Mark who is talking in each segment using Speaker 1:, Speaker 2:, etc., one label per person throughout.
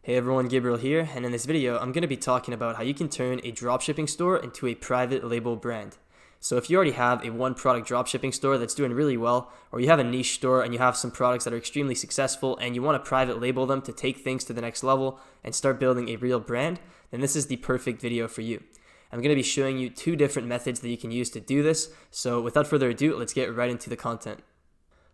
Speaker 1: Hey everyone, Gabriel here, and in this video I'm going to be talking about how you can turn a dropshipping store into a private label brand. So if you already have a one product dropshipping store that's doing really well, or you have a niche store and you have some products that are extremely successful and you want to private label them to take things to the next level and start building a real brand, then this is the perfect video for you. I'm going to be showing you two different methods that you can use to do this, so without further ado, let's get right into the content.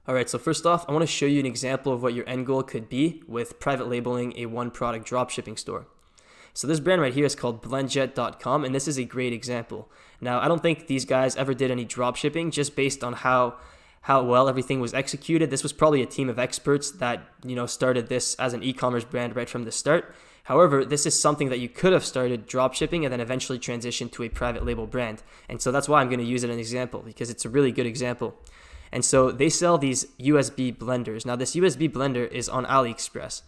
Speaker 1: Alright, so first off, I want to show you an example of what your end goal could be with private labeling a one product dropshipping store. So this brand right here is called blendjet.com, and this is a great example. Now, I don't think these guys ever did any dropshipping just based on how well everything was executed. This was probably a team of experts that, started this as an e-commerce brand right from the start. However, this is something that you could have started dropshipping and then eventually transitioned to a private label brand. And so that's why I'm going to use it as an example, because it's a really good example. And so they sell these USB blenders. Now this USB blender is on AliExpress.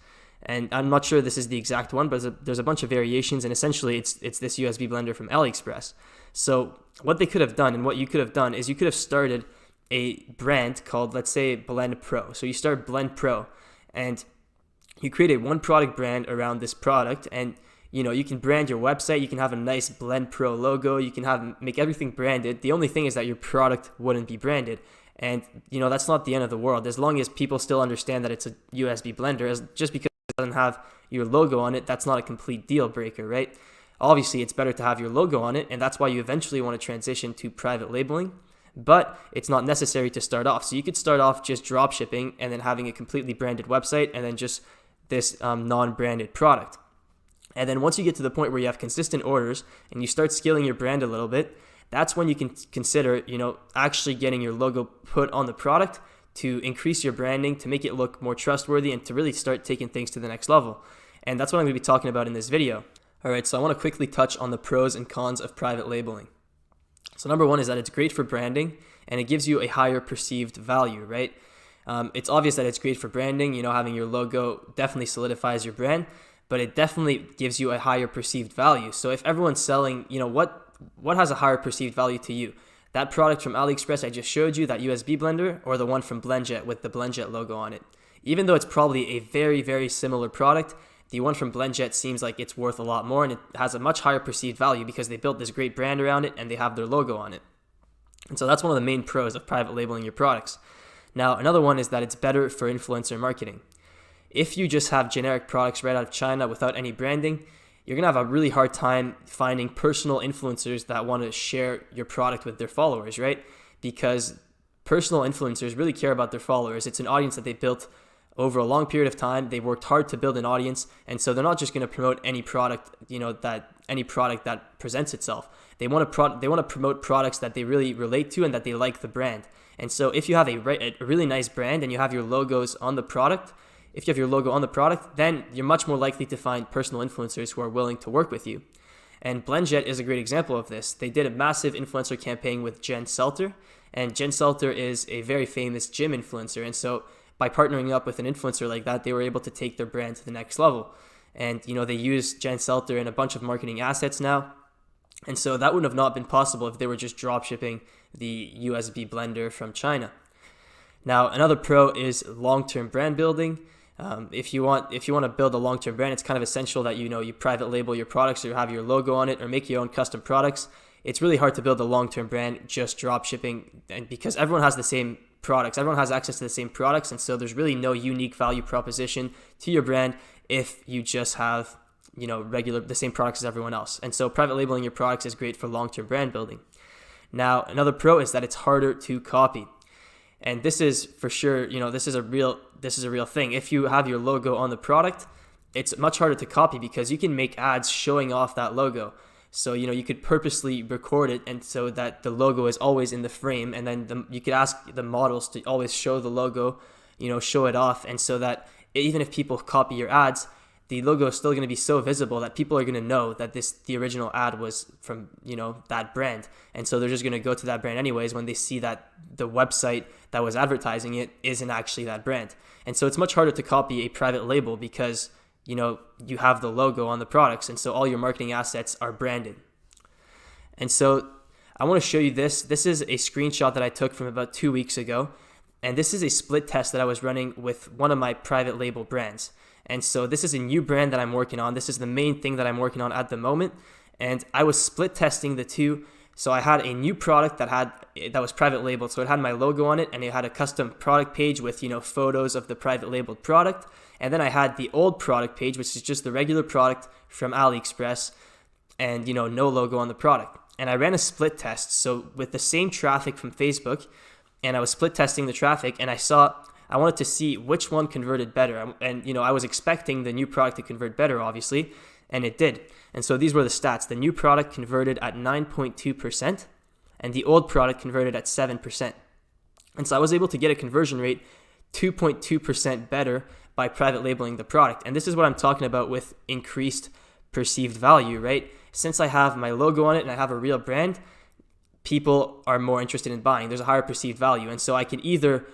Speaker 1: And I'm not sure this is the exact one, but there's a bunch of variations, and essentially it's this USB blender from AliExpress. So what they could have done and what you could have done is you could have started a brand called, let's say, Blend Pro. So you start Blend Pro and you create a one product brand around this product, and you can brand your website, you can have a nice Blend Pro logo, you can make everything branded. The only thing is that your product wouldn't be branded. And, that's not the end of the world. As long as people still understand that it's a USB blender, just because it doesn't have your logo on it, that's not a complete deal breaker, right? Obviously, it's better to have your logo on it, and that's why you eventually want to transition to private labeling, but it's not necessary to start off. So you could start off just drop shipping and then having a completely branded website and then just this non-branded product. And then once you get to the point where you have consistent orders and you start scaling your brand a little bit, that's when you can consider, actually getting your logo put on the product to increase your branding, to make it look more trustworthy, and to really start taking things to the next level. And that's what I'm going to be talking about in this video. All right, so I want to quickly touch on the pros and cons of private labeling. So number one is that it's great for branding, and it gives you a higher perceived value, right? It's obvious that it's great for branding. Having your logo definitely solidifies your brand, but it definitely gives you a higher perceived value. So if everyone's selling, what has a higher perceived value to you? That product from AliExpress I just showed you, that USB blender, or the one from Blendjet with the Blendjet logo on it? Even though it's probably a very, very similar product, the one from Blendjet seems like it's worth a lot more, and it has a much higher perceived value because they built this great brand around it and they have their logo on it. And so that's one of the main pros of private labeling your products. Now, another one is that it's better for influencer marketing. If you just have generic products right out of China without any branding, you're going to have a really hard time finding personal influencers that want to share your product with their followers, right? Because personal influencers really care about their followers. It's an audience that they built over a long period of time. They worked hard to build an audience, and so they're not just going to promote any product, any product that presents itself. They want to promote products that they really relate to and that they like the brand. And so if you have a really nice brand and you have your logos on the product, then you're much more likely to find personal influencers who are willing to work with you. And Blendjet is a great example of this. They did a massive influencer campaign with Jen Selter, and Jen Selter is a very famous gym influencer. And so by partnering up with an influencer like that, they were able to take their brand to the next level. And, they use Jen Selter in a bunch of marketing assets now. And so that would have not been possible if they were just drop shipping the USB blender from China. Now, another pro is long-term brand building. If you want to build a long-term brand, it's kind of essential that you private label your products, or you have your logo on it, or make your own custom products. It's really hard to build a long-term brand just drop shipping, and because everyone has the same products, everyone has access to the same products, and so there's really no unique value proposition to your brand if you just have the same products as everyone else. And so private labeling your products is great for long-term brand building. Now, another pro is that it's harder to copy. And this is for sure, this is a real thing. If you have your logo on the product, it's much harder to copy because you can make ads showing off that logo. So, you could purposely record it, and so that the logo is always in the frame, and then you could ask the models to always show the logo, show it off. And so that even if people copy your ads, the logo is still going to be so visible that people are going to know that the original ad was from, that brand. And so they're just going to go to that brand anyways when they see that the website that was advertising it isn't actually that brand. And so it's much harder to copy a private label because, you have the logo on the products, and so all your marketing assets are branded. And so I want to show you this. This is a screenshot that I took from about 2 weeks ago. And this is a split test that I was running with one of my private label brands. And so this is a new brand that I'm working on. This is the main thing that I'm working on at the moment. And I was split testing the two. So I had a new product that was private labeled. So it had my logo on it, and it had a custom product page with, photos of the private labeled product. And then I had the old product page, which is just the regular product from AliExpress, and no logo on the product. And I ran a split test, so with the same traffic from Facebook, and I was split testing the traffic, and I wanted to see which one converted better. And I was expecting the new product to convert better, obviously, and it did. And so these were the stats. The new product converted at 9.2%, and the old product converted at 7%. And so I was able to get a conversion rate 2.2% better by private labeling the product. And this is what I'm talking about with increased perceived value, right? Since I have my logo on it and I have a real brand, people are more interested in buying. There's a higher perceived value. And so I can either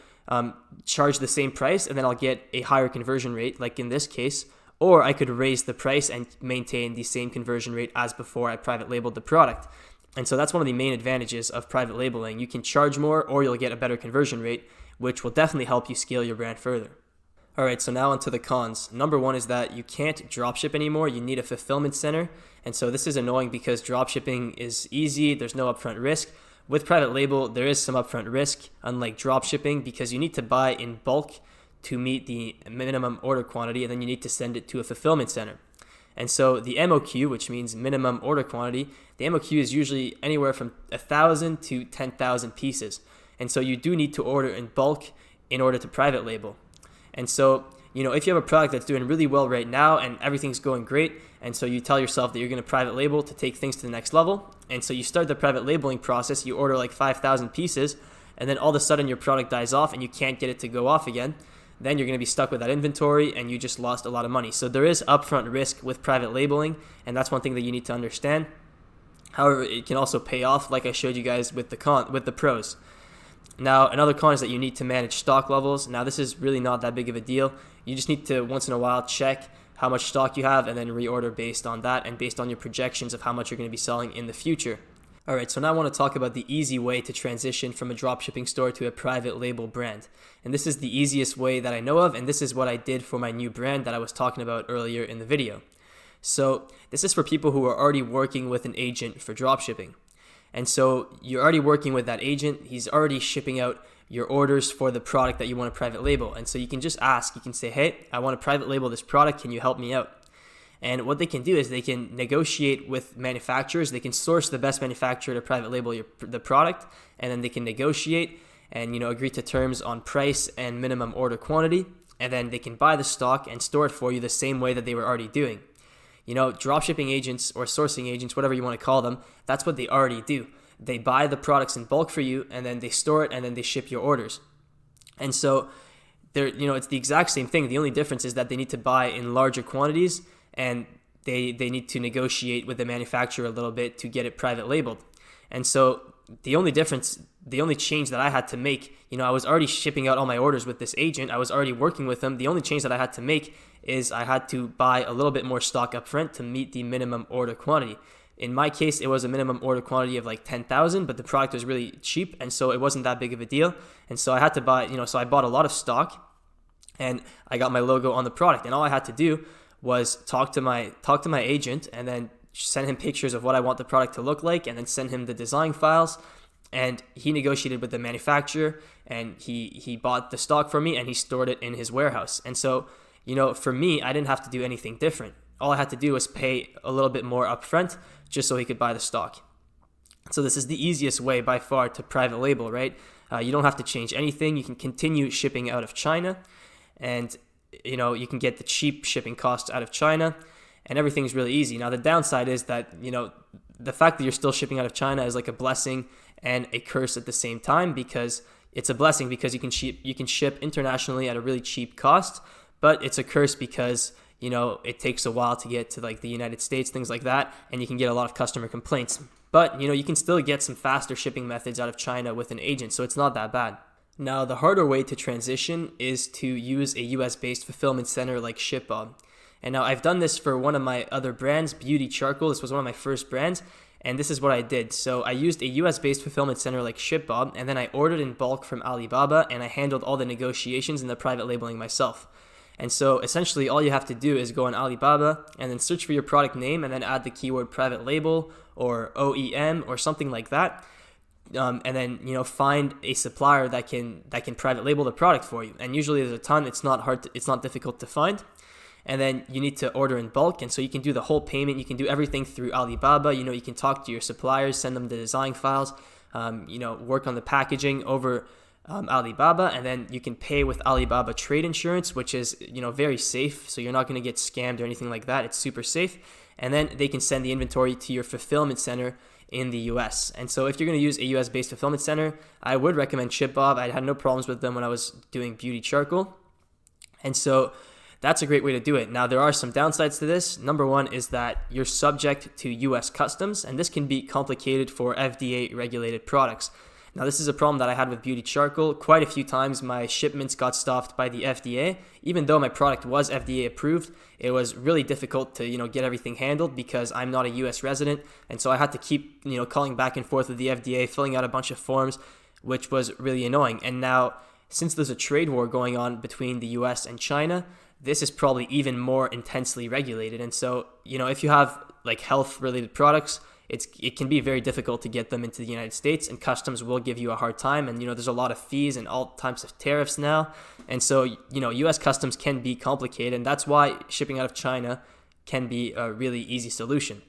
Speaker 1: charge the same price and then I'll get a higher conversion rate, like in this case, or I could raise the price and maintain the same conversion rate as before I private labeled the product. And so that's one of the main advantages of private labeling. You can charge more, or you'll get a better conversion rate, which will definitely help you scale your brand further. All right, so now onto the cons. Number one is that you can't dropship anymore. You need a fulfillment center. And so this is annoying because dropshipping is easy. There's no upfront risk. With private label, there is some upfront risk, unlike dropshipping, because you need to buy in bulk to meet the minimum order quantity, and then you need to send it to a fulfillment center. And so the MOQ, which means minimum order quantity, the MOQ is usually anywhere from 1,000 to 10,000 pieces. And so you do need to order in bulk in order to private label. And so, if you have a product that's doing really well right now and everything's going great, and so you tell yourself that you're going to private label to take things to the next level, and so you start the private labeling process, you order like 5,000 pieces, and then all of a sudden your product dies off and you can't get it to go off again, then you're going to be stuck with that inventory and you just lost a lot of money. So there is upfront risk with private labeling, and that's one thing that you need to understand. However, it can also pay off, like I showed you guys with the pros. Now, another con is that you need to manage stock levels. Now, this is really not that big of a deal. You just need to, once in a while, check how much stock you have and then reorder based on that and based on your projections of how much you're going to be selling in the future. All right, so now I want to talk about the easy way to transition from a dropshipping store to a private label brand. And this is the easiest way that I know of, and this is what I did for my new brand that I was talking about earlier in the video. So this is for people who are already working with an agent for dropshipping. And so you're already working with that agent. He's already shipping out your orders for the product that you want to private label. And so you can just ask, you can say, hey, I want to private label this product. Can you help me out? And what they can do is they can negotiate with manufacturers. They can source the best manufacturer to private label the product, and then they can negotiate and agree to terms on price and minimum order quantity. And then they can buy the stock and store it for you the same way that they were already doing. Dropshipping agents or sourcing agents, whatever you want to call them, that's what they already do. They buy the products in bulk for you, and then they store it, and then they ship your orders. And so it's the exact same thing. The only difference is that they need to buy in larger quantities, and they need to negotiate with the manufacturer a little bit to get it private labeled. And so the only change that I had to make, I was already shipping out all my orders with this agent. I was already working with them. The only change that I had to make is I had to buy a little bit more stock up front to meet the minimum order quantity. In my case, it was a minimum order quantity of like 10,000, but the product was really cheap, and so it wasn't that big of a deal. And so I had to buy, so I bought a lot of stock, and I got my logo on the product, and all I had to do was talk to my agent and then send him pictures of what I want the product to look like, and then send him the design files. And he negotiated with the manufacturer, and he bought the stock for me, and he stored it in his warehouse. And so, for me, I didn't have to do anything different. All I had to do was pay a little bit more upfront just so he could buy the stock. So this is the easiest way by far to private label, right? You don't have to change anything. You can continue shipping out of China, and you can get the cheap shipping costs out of China, and everything's really easy. Now, the downside is that, the fact that you're still shipping out of China is like a blessing and a curse at the same time, because it's a blessing because you can ship internationally at a really cheap cost, but it's a curse because, it takes a while to get to like the United States, things like that, and you can get a lot of customer complaints. But, you can still get some faster shipping methods out of China with an agent, so it's not that bad. Now, the harder way to transition is to use a US-based fulfillment center like ShipBob. And now I've done this for one of my other brands, Beauty Charcoal. This was one of my first brands, and this is what I did. So I used a US-based fulfillment center like ShipBob, and then I ordered in bulk from Alibaba, and I handled all the negotiations and the private labeling myself. And so essentially all you have to do is go on Alibaba and then search for your product name and then add the keyword private label or OEM or something like that. And then find a supplier that can private label the product for you. And usually there's a ton. It's not difficult to find. And then you need to order in bulk, and so you can do the whole payment. You can do everything through Alibaba. You can talk to your suppliers, send them the design files, work on the packaging over Alibaba, and then you can pay with Alibaba trade insurance, which is very safe. So you're not going to get scammed or anything like that. It's super safe. And then they can send the inventory to your fulfillment center in the US. And so if you're going to use a US based fulfillment center, I would recommend ShipBob. I had no problems with them when I was doing beauty charcoal. And so that's a great way to do it. Now, there are some downsides to this. Number one is that you're subject to US customs, and this can be complicated for FDA regulated products. Now, this is a problem that I had with beauty charcoal. Quite a few times my shipments got stopped by the FDA. Even though my product was FDA approved, it was really difficult to get everything handled because I'm not a US resident. And so I had to keep calling back and forth with the FDA, filling out a bunch of forms, which was really annoying. And now, since there's a trade war going on between the US and China, this is probably even more intensely regulated. And so, if you have like health related products, it can be very difficult to get them into the United States, and customs will give you a hard time. And there's a lot of fees and all types of tariffs now. And so US customs can be complicated, and that's why shipping out of China can be a really easy solution.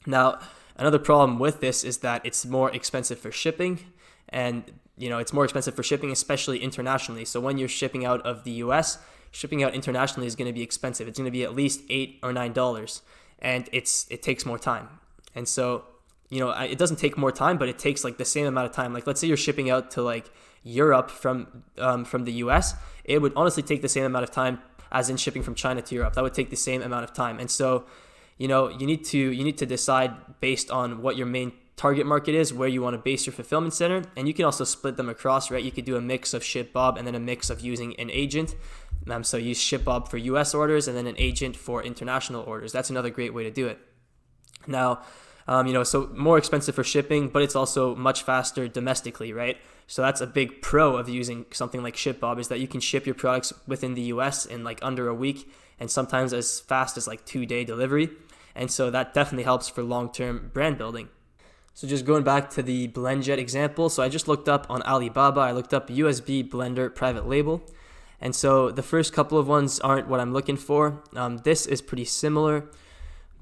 Speaker 1: Now, another problem with this is that it's more expensive for shipping, and it's more expensive for shipping, especially internationally. So when you're shipping out of the US, shipping out internationally is going to be expensive. It's going to be at least $8 or $9, and it takes more time. And so, it doesn't take more time, but it takes like the same amount of time. Like, let's say you're shipping out to like Europe from the US, it would honestly take the same amount of time as in shipping from China to Europe. That would take the same amount of time. And so, you need to decide based on what your main target market is, where you want to base your fulfillment center, and you can also split them across, right? You could do a mix of ShipBob and then a mix of using an agent. So use ShipBob for US orders and then an agent for international orders. That's another great way to do it. Now, so more expensive for shipping, but it's also much faster domestically, right? So that's a big pro of using something like ShipBob, is that you can ship your products within the US in like under a week, and sometimes as fast as like 2-day delivery. And so that definitely helps for long-term brand building. So just going back to the BlendJet example, so I just looked up on Alibaba, I looked up USB blender private label. And so the first couple of ones aren't what I'm looking for. This is pretty similar,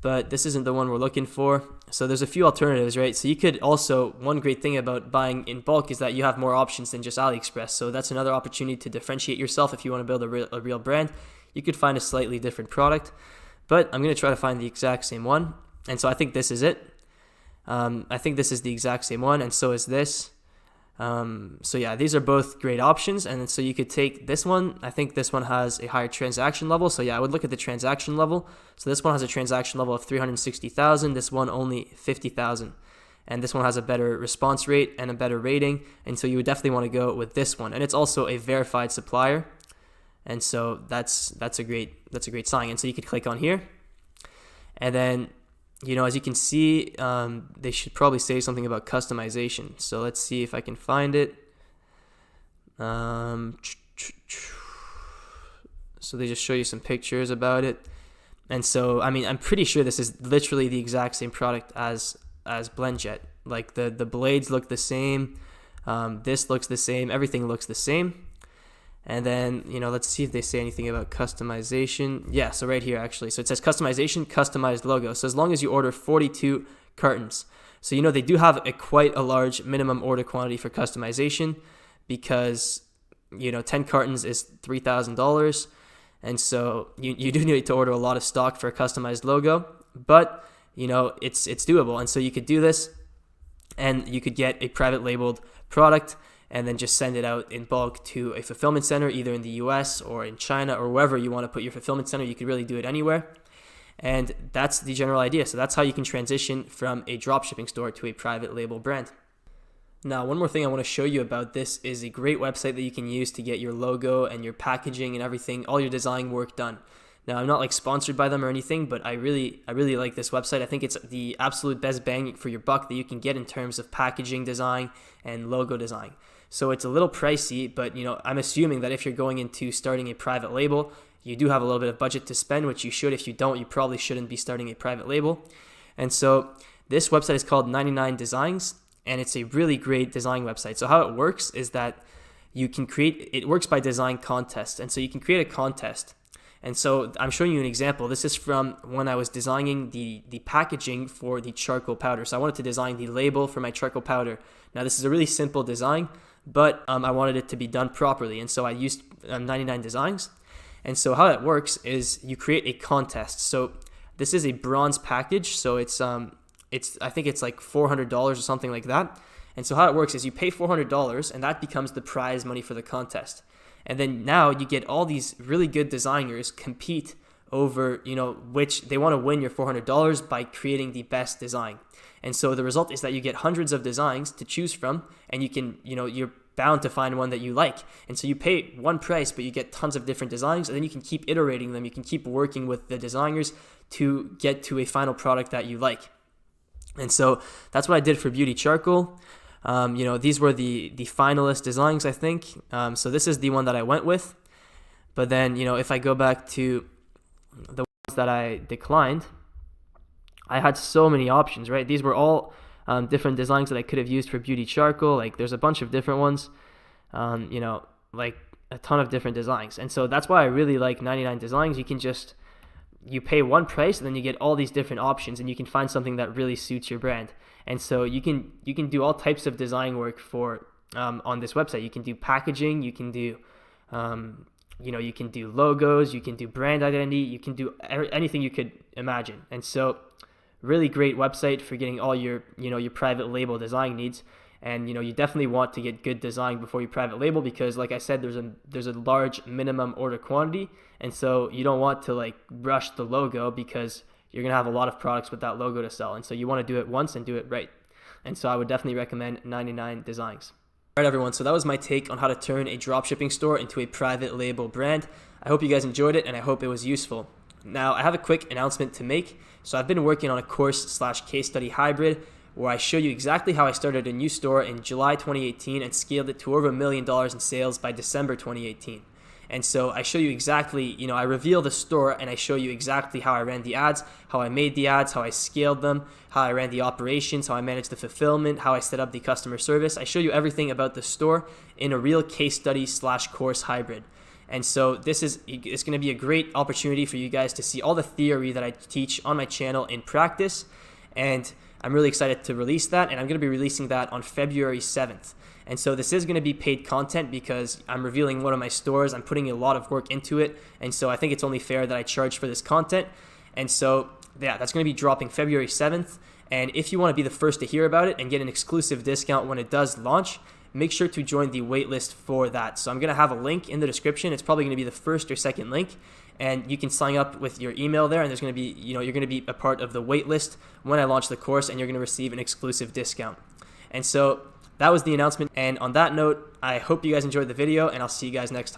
Speaker 1: but this isn't the one we're looking for. So there's a few alternatives, right? So you could also, one great thing about buying in bulk is that you have more options than just AliExpress. So that's another opportunity to differentiate yourself. If you want to build a real brand, you could find a slightly different product, but I'm going to try to find the exact same one. And so I think this is it. I think this is the exact same one, and so is this. So yeah, these are both great options. And so you could take this one. I think this one has a higher transaction level. So yeah, I would look at the transaction level. So this one has a transaction level of 360,000. This one only 50,000. And this one has a better response rate and a better rating. And so you would definitely want to go with this one. And it's also a verified supplier. And so that's a great sign. And so you could click on here. And then, as you can see, they should probably say something about customization. So let's see if I can find it. So they just show you some pictures about it. And so, I'm pretty sure this is literally the exact same product as BlendJet. Like the blades look the same. This looks the same. Everything looks the same. And then, let's see if they say anything about customization. Yeah, so right here, actually. So it says customization, customized logo. So as long as you order 42 cartons. So, they do have quite a large minimum order quantity for customization because, 10 cartons is $3,000. And so you do need to order a lot of stock for a customized logo. But, it's doable. And so you could do this and you could get a private labeled product and then just send it out in bulk to a fulfillment center, either in the US or in China or wherever you want to put your fulfillment center. You could really do it anywhere. And that's the general idea. So that's how you can transition from a dropshipping store to a private label brand. Now, one more thing I want to show you about this is a great website that you can use to get your logo and your packaging and everything, all your design work done. Now, I'm not sponsored by them or anything, but I really like this website. I think it's the absolute best bang for your buck that you can get in terms of packaging design and logo design. So it's a little pricey, but I'm assuming that if you're going into starting a private label, you do have a little bit of budget to spend, which you should. If you don't, you probably shouldn't be starting a private label. And so this website is called 99 Designs, and it's a really great design website. So how it works is that you can create, it works by design contest. And so you can create a contest. And so I'm showing you an example. This is from when I was designing the packaging for the charcoal powder. So I wanted to design the label for my charcoal powder. Now this is a really simple design, but I wanted it to be done properly. And so I used 99 Designs. And so how it works is you create a contest. So this is a bronze package. So it's I think it's like $400 or something like that. And so how it works is you pay $400 and that becomes the prize money for the contest. And then now you get all these really good designers compete over, which they want to win your $400 by creating the best design. And so the result is that you get hundreds of designs to choose from, and you can, you're bound to find one that you like. And so you pay one price, but you get tons of different designs, and then you can keep iterating them. You can keep working with the designers to get to a final product that you like. And so that's what I did for Beauty Charcoal. These were the finalist designs, I think. So this is the one that I went with. But then, if I go back to the ones that I declined, I had so many options, right? These were all different designs that I could have used for Beauty Charcoal. Like there's a bunch of different ones, like a ton of different designs. And so that's why I really like 99 Designs. You pay one price and then you get all these different options, and you can find something that really suits your brand. And so you can do all types of design work for on this website. You can do packaging, you can do you can do logos, you can do brand identity, you can do anything you could imagine. And so really great website for getting all your your private label design needs. And you definitely want to get good design before you private label, because like I said, there's a large minimum order quantity, and so you don't want to like rush the logo, because you're gonna have a lot of products with that logo to sell. And so you want to do it once and do it right. And so I would definitely recommend 99 Designs. All right, everyone. So that was my take on how to turn a dropshipping store into a private label brand. I hope you guys enjoyed it, and I hope it was useful. Now I have a quick announcement to make. So I've been working on a course/case study hybrid, where I show you exactly how I started a new store in July 2018 and scaled it to over $1 million in sales by December 2018. And so I show you exactly, I reveal the store and I show you exactly how I ran the ads, how I made the ads, how I scaled them, how I ran the operations, how I managed the fulfillment, how I set up the customer service. I show you everything about the store in a real case study/course hybrid. And so it's going to be a great opportunity for you guys to see all the theory that I teach on my channel in practice. And I'm really excited to release that, and I'm going to be releasing that on February 7th. And so this is going to be paid content because I'm revealing one of my stores. I'm putting a lot of work into it, and so I think it's only fair that I charge for this content. And so yeah, that's going to be dropping February 7th. And if you want to be the first to hear about it and get an exclusive discount when it does launch, make sure to join the waitlist for that. So I'm going to have a link in the description. It's probably going to be the first or second link, and you can sign up with your email there, and there's going to be, you're going to be a part of the waitlist when I launch the course, and you're going to receive an exclusive discount. And so that was the announcement. And on that note, I hope you guys enjoyed the video, and I'll see you guys next time.